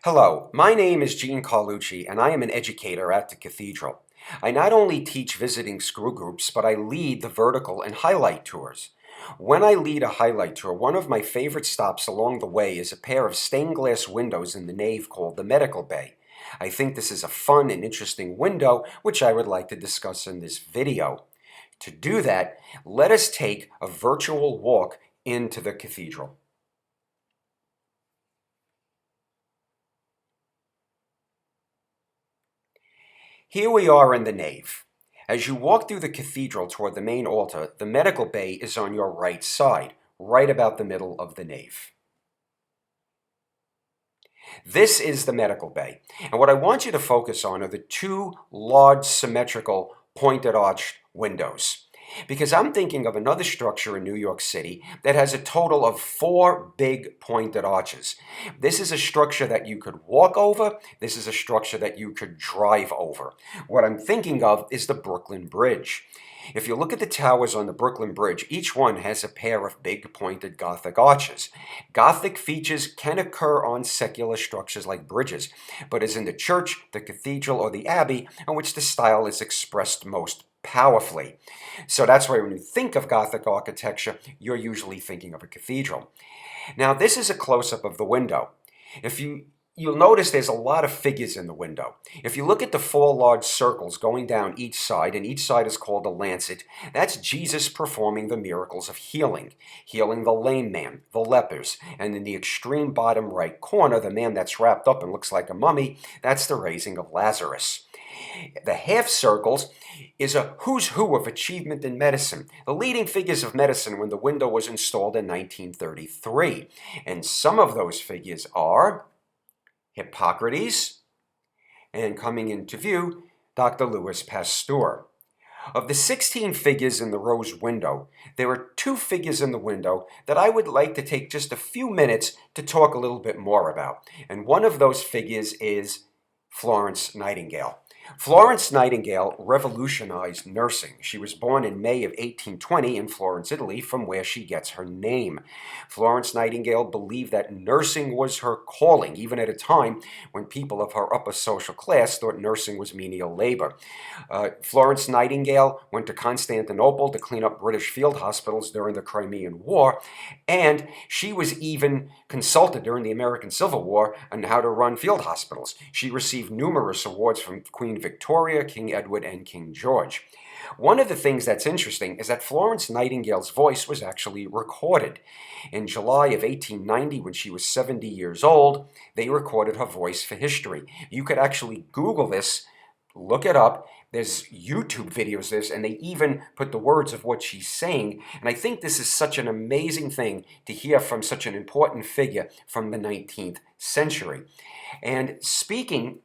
Hello, my name is Gene Carlucci, and I am an educator at the Cathedral. I not only teach visiting school groups, but I lead the vertical and highlight tours. When I lead a highlight tour, one of my favorite stops along the way is a pair of stained glass windows in the nave called the medical bay. I think this is a fun and interesting window, which I would like to discuss in this video. To do that, let us take a virtual walk into the cathedral. Here we are in the nave. As you walk through the cathedral toward the main altar, the medical bay is on your right side, right about the middle of the nave. This is the medical bay, and what I want you to focus on are the two large symmetrical pointed arched windows. Because I'm thinking of another structure in New York City that has a total of 4 big pointed arches. This is a structure that you could walk over. This is a structure that you could drive over. What I'm thinking of is the Brooklyn Bridge. If you look at the towers on the Brooklyn Bridge, each one has a pair of big pointed Gothic arches. Gothic features can occur on secular structures like bridges, but is in the church, the cathedral, or the abbey in which the style is expressed most powerfully. So that's why when you think of Gothic architecture, you're usually thinking of a cathedral. Now this is a close-up of the window. You'll notice there's a lot of figures in the window. If you look at the 4 large circles going down each side, and each side is called a lancet, that's Jesus performing the miracles of healing the lame man, the lepers, and in the extreme bottom right corner, the man that's wrapped up and looks like a mummy, that's the raising of Lazarus. The half circles is a who's who of achievement in medicine, the leading figures of medicine when the window was installed in 1933. And some of those figures are Hippocrates, and coming into view, Dr. Louis Pasteur. Of the 16 figures in the rose window, there are 2 figures in the window that I would like to take just a few minutes to talk a little bit more about. And one of those figures is Florence Nightingale. Florence Nightingale revolutionized nursing. She was born in May of 1820 in Florence, Italy, from where she gets her name. Florence Nightingale believed that nursing was her calling, even at a time when people of her upper social class thought nursing was menial labor. Florence Nightingale went to Constantinople to clean up British field hospitals during the Crimean War, and she was even consulted during the American Civil War on how to run field hospitals. She received numerous awards from Queen Victoria, King Edward, and King George. One of the things that's interesting is that Florence Nightingale's voice was actually recorded. In July of 1890, when she was 70 years old, they recorded her voice for history. You could actually Google this, look it up. There's YouTube videos of this, and they even put the words of what she's saying. And I think this is such an amazing thing to hear from such an important figure from the 19th century. And speaking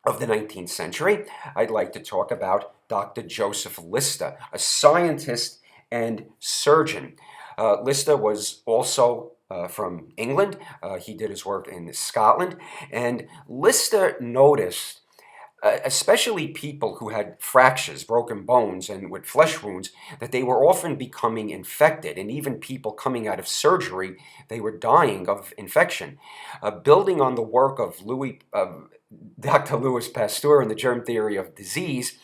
of the 19th century, I'd like to talk about Dr. Joseph Lister, a scientist and surgeon. Lister was also from England. He did his work in Scotland. And Lister noticed especially people who had fractures, broken bones, and with flesh wounds, that they were often becoming infected. And even people coming out of surgery, they were dying of infection. Building on the work of Dr. Louis Pasteur and the germ theory of disease,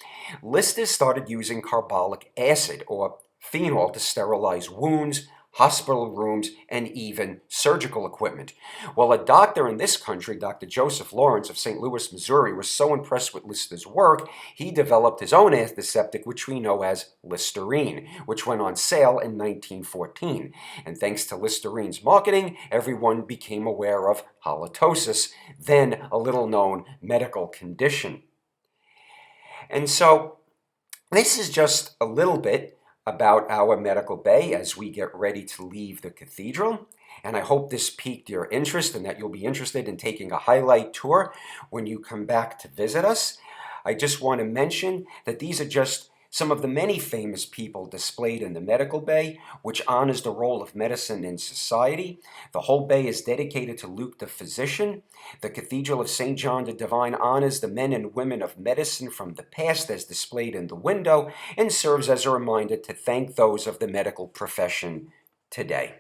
Lister started using carbolic acid or phenol to sterilize wounds, hospital rooms, and even surgical equipment. Well, a doctor in this country, Dr. Joseph Lawrence of St. Louis, Missouri, was so impressed with Lister's work, he developed his own antiseptic, which we know as Listerine, which went on sale in 1914. And thanks to Listerine's marketing, everyone became aware of halitosis, then a little-known medical condition. And so, this is just a little bit about our medical bay as we get ready to leave the cathedral. And I hope this piqued your interest and that you'll be interested in taking a highlight tour when you come back to visit us. I just want to mention that these are just some of the many famous people displayed in the medical bay, which honors the role of medicine in society. The whole bay is dedicated to Luke the physician. The Cathedral of St. John the Divine honors the men and women of medicine from the past as displayed in the window and serves as a reminder to thank those of the medical profession today.